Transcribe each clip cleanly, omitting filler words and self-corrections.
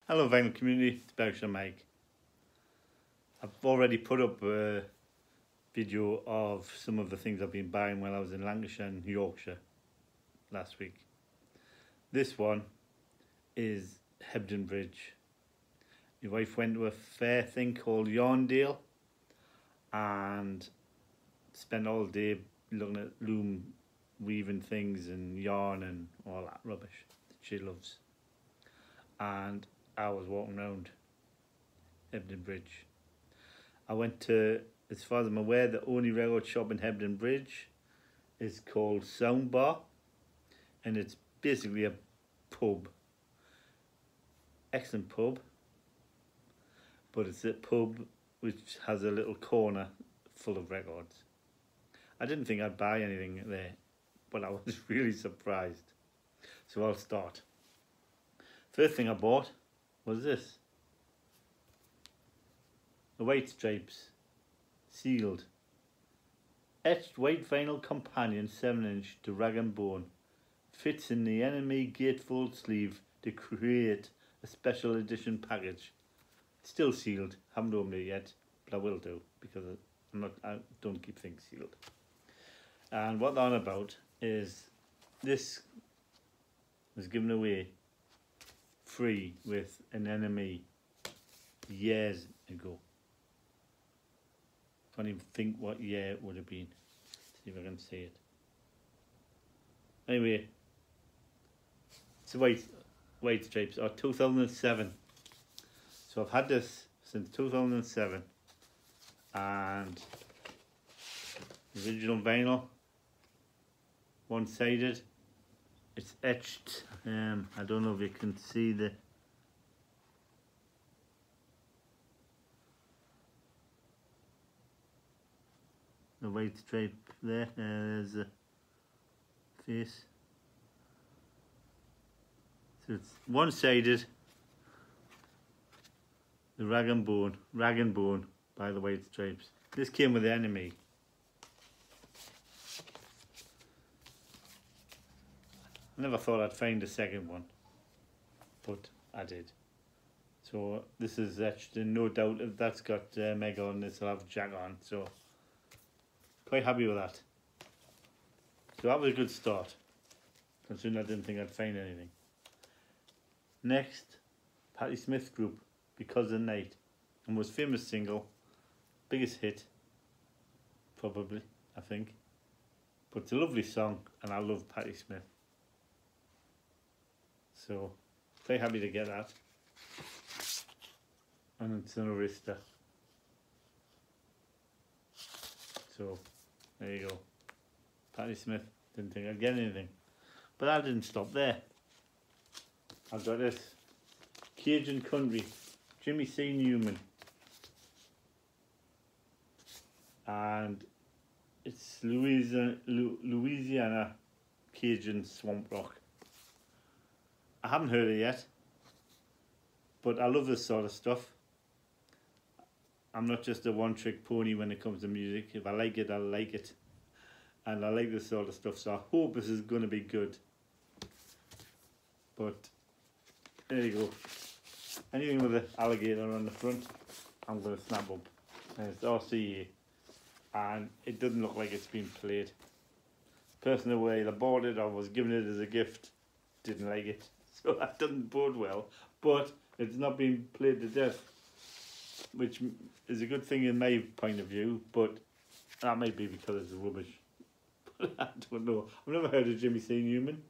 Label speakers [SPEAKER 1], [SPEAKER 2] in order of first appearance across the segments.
[SPEAKER 1] Hello vinyl community, it's Berkshire Mike. I've already put up a video of some of the things I've been buying while I was in Lancashire and Yorkshire last week. This one is Hebden Bridge. My wife went to a fair thing called Yarndale and spent all day looking at loom weaving things and yarn and all that rubbish that she loves. And I was walking around Hebden Bridge. I went to, as far as I'm aware, the only record shop in Hebden Bridge is called Soundbar, and it's basically a pub. Excellent pub, but it's a pub which has a little corner full of records. I didn't think I'd buy anything there, but I was really surprised. So I'll start. First thing I bought was this. The white stripes, sealed. Etched white vinyl companion 7-inch to rag and bone. Fits in the enemy gatefold sleeve to create a special edition package. Still sealed, haven't opened it yet, but I will do because I don't keep things sealed. And what they're on about is this was given away free with an enemy years ago. Can't even think what year it would have been. See if I can see it. Anyway, it's a white stripes, or 2007. So I've had this since 2007, and original vinyl, one-sided. It's etched. I don't know if you can see the white stripe there. There's a face. So it's one-sided. The rag and bone by the white stripes. This came with the enemy. I never thought I'd find a second one, but I did. So this is etched, and no doubt if that's got Meg on, this will have Jack on, so quite happy with that. So that was a good start, considering I didn't think I'd find anything. Next, Patti Smith Group, Because the Night, and most famous single, biggest hit, probably, I think. But it's a lovely song, and I love Patti Smith. So, very happy to get that. And it's an Arista. So, there you go. Patti Smith, didn't think I'd get anything. But I didn't stop there. I've got this. Cajun Country, Jimmy C Newman. And it's Louisiana Cajun Swamp Rock. I haven't heard it yet, but I love this sort of stuff. I'm not just a one-trick pony when it comes to music. If I like it, I like it. And I like this sort of stuff, so I hope this is going to be good. But there you go. Anything with an alligator on the front, I'm going to snap up. And it's RCA, and it doesn't look like it's been played. Person away, I bought it, I was given it as a gift, didn't like it. So that doesn't bode well, but it's not been played to death, which is a good thing in my point of view, but that might be because it's rubbish. But I don't know. I've never heard of Jimmy C Newman,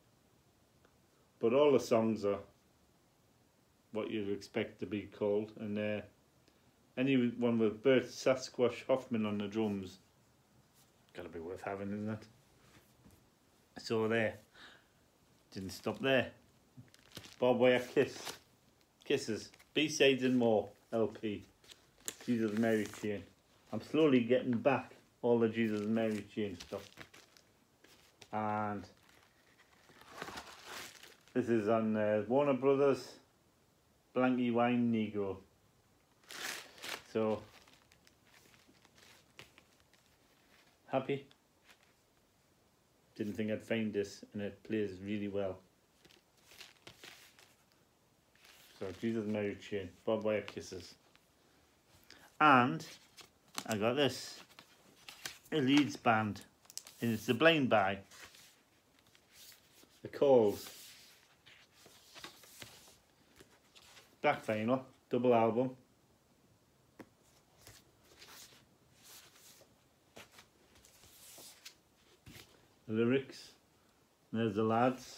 [SPEAKER 1] but all the songs are what you'd expect to be called, and anyone with Bert Sasquatch Hoffman on the drums, gotta be worth having, isn't it? So there, didn't stop there. Barbed Wire Kisses, B-Sides and More, LP, Jesus and Mary Chain. I'm slowly getting back all the Jesus and Mary Chain stuff. And this is on Warner Brothers, Blanky Wine Negro. So, happy. Didn't think I'd find this, and it plays really well. So Jesus Mary Chain, Bob Wire Kisses. And I got this, a Leeds band, and it's the Blind Buy. The Calls. Black vinyl, double album. The lyrics. There's the lads.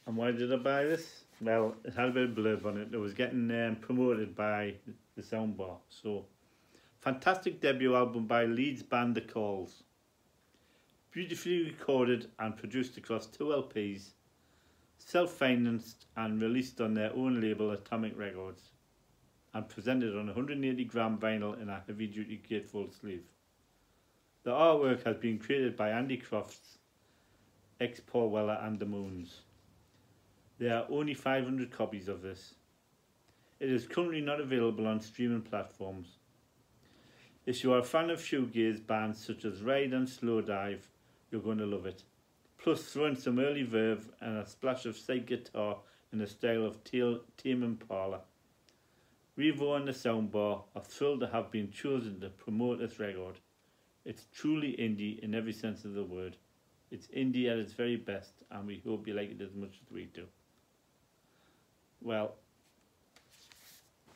[SPEAKER 1] And why did I buy this? Well, it had a bit of blurb on it. It was getting promoted by the soundbar. So, fantastic debut album by Leeds band The Calls. Beautifully recorded and produced across 2 LPs. Self-financed and released on their own label Atomic Records. And presented on 180-gram vinyl in a heavy-duty gatefold sleeve. The artwork has been created by Andy Crofts, ex-Paul Weller and the Moons. There are only 500 copies of this. It is currently not available on streaming platforms. If you are a fan of shoegaze bands such as Ride and Slowdive, you're going to love it. Plus throw in some early verve and a splash of side guitar in the style of Tame Impala. Revo and the soundbar are thrilled to have been chosen to promote this record. It's truly indie in every sense of the word. It's indie at its very best, and we hope you like it as much as we do. Well,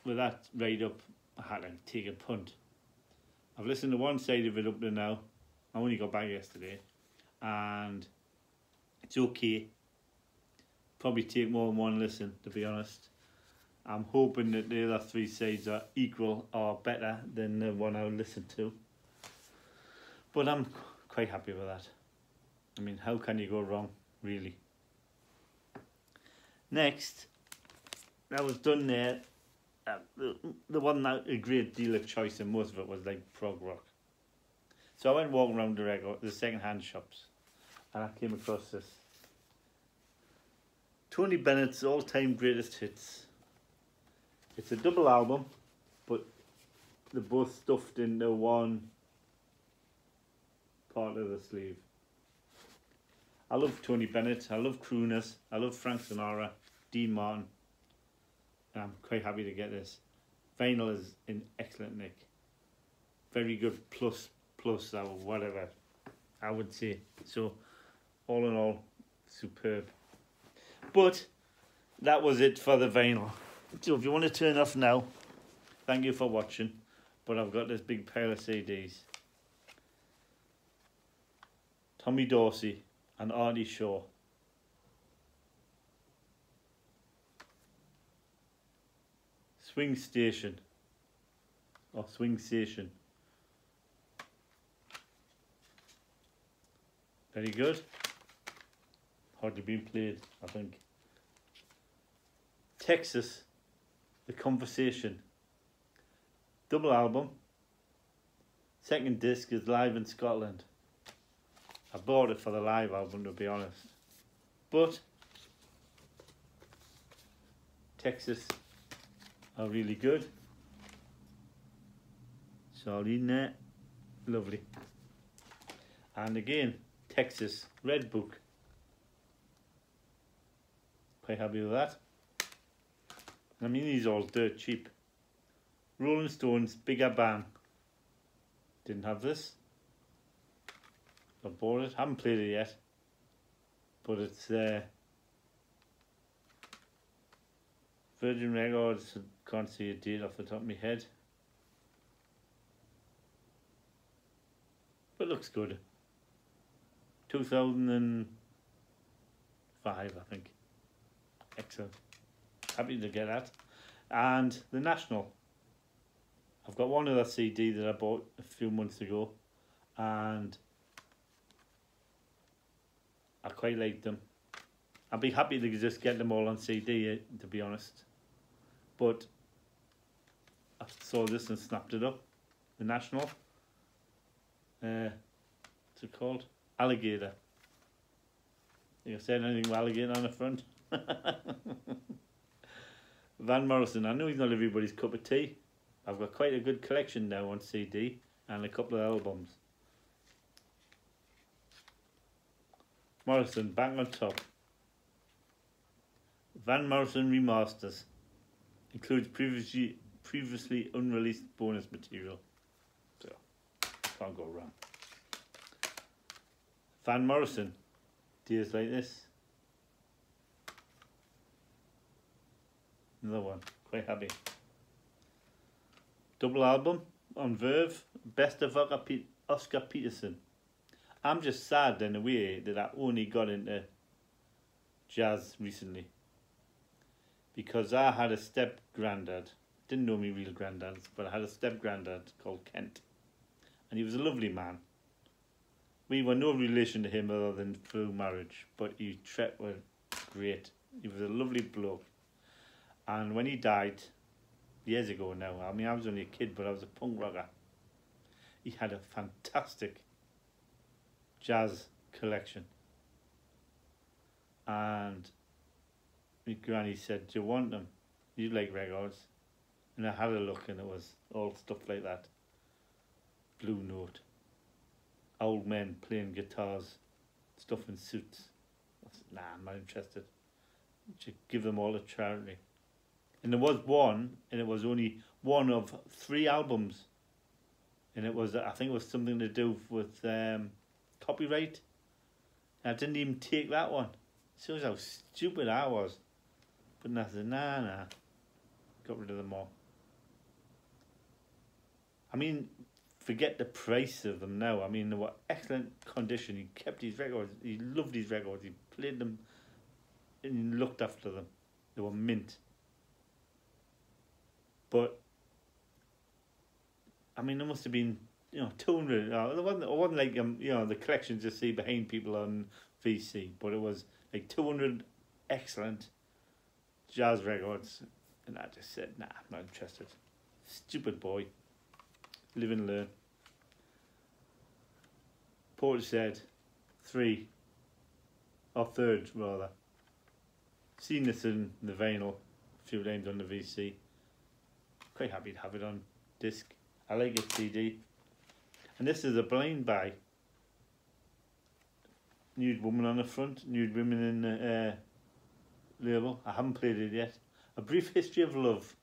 [SPEAKER 1] with that right up, I had to take a punt. I've listened to one side of it up to now. I only got back yesterday, and it's okay. Probably take more than one listen, to be honest. I'm hoping that the other 3 sides are equal or better than the one I listened to. But I'm quite happy with that. I mean, how can you go wrong, really? Next, that was done there. The one that a great deal of choice in most of it was like prog rock. So I went walking around the second-hand shops, and I came across this. Tony Bennett's all-time greatest hits. It's a double album, but they're both stuffed into one part of the sleeve. I love Tony Bennett, I love crooners, I love Frank Sinatra, Dean Martin, and I'm quite happy to get this. Vinyl is in excellent nick. Very good plus or whatever, I would say. So, all in all, superb. But that was it for the vinyl. So if you want to turn off now, thank you for watching. But I've got this big pile of CDs. Tommy Dorsey and Artie Shaw. Swing Station. Or Swing Station. Very good. Hardly been played, I think. Texas, The Conversation. Double album. Second disc is live in Scotland. I bought it for the live album, to be honest. But Texas are really good. Charlene there. Lovely. And again, Texas Red Book. Quite happy with that. I mean, these are all dirt cheap. Rolling Stones, Bigger Bang. Didn't have this. I bought it. Haven't played it yet. But it's Virgin Records. Can't see a date off the top of my head. But looks good. 2005, I think. Excellent. Happy to get that. And the National. I've got one other CD that I bought a few months ago, and I quite like them. I'd be happy to just get them all on CD, to be honest. But I saw this and snapped it up. The National. What's it called? Alligator. You said anything with alligator on the front? Van Morrison. I know he's not everybody's cup of tea. I've got quite a good collection now on CD and a couple of albums. Morrison back on top. Van Morrison remasters. Includes previously unreleased bonus material. So, can't go wrong. Van Morrison. Days Like This. Another one. Quite happy. Double album on Verve. Best of Oscar Peterson. I'm just sad in a way that I only got into jazz recently. Because I had a step granddad. Didn't know me real granddads, but I had a step granddad called Kent. And he was a lovely man. We were no relation to him other than through marriage, but he was great. He was a lovely bloke. And when he died, years ago now, I mean, I was only a kid, but I was a punk rocker. He had a fantastic jazz collection. And my granny said, do you want them? You like records? And I had a look and it was all stuff like that. Blue Note. Old men playing guitars. Stuff in suits. I said, nah, I'm not interested. You give them all to charity. And there was one, and it was only one of 3 albums. And it was, I think it was something to do with copyright. And I didn't even take that one. Shows how stupid I was. But I said, nah. Got rid of them all. I mean, forget the price of them now. I mean, they were excellent condition. He kept his records. He loved his records. He played them and he looked after them. They were mint. But, I mean, there must have been, 200. It wasn't like, the collections you see behind people on VC. But it was like 200 excellent jazz records. And I just said, nah, I'm not interested. Stupid boy. Live and learn. Porter said 3. Or 3rd, rather. Seen this in the vinyl a few times on the VC. Quite happy to have it on disc. I like it CD. And this is a blind buy. Nude Woman on the front. Nude Women in the label. I haven't played it yet. A Brief History of Love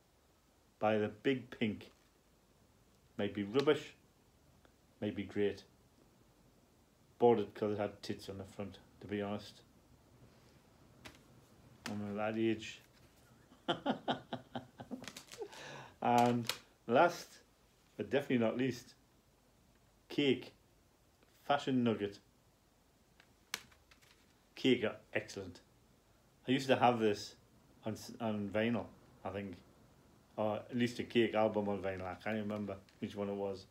[SPEAKER 1] by the Big Pink. Might be rubbish. Might be great. Bought it because it had tits on the front, to be honest. I'm at that age. And last, but definitely not least, Cake. Fashion Nugget. Cake are excellent. I used to have this on vinyl, I think. Or at least a Cake album on vinyl. I can't remember which one it was.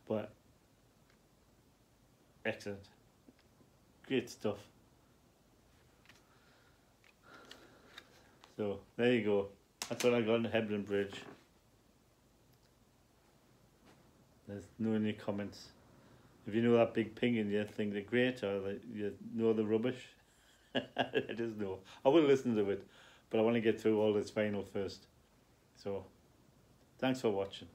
[SPEAKER 1] But excellent. Great stuff. So, there you go. That's what I got on Hebron Bridge. There's no any comments. If you know that Big Ping and you think they're great or that you know the rubbish, it is no. I will listen to it, but I want to get through all this vinyl first. So, thanks for watching.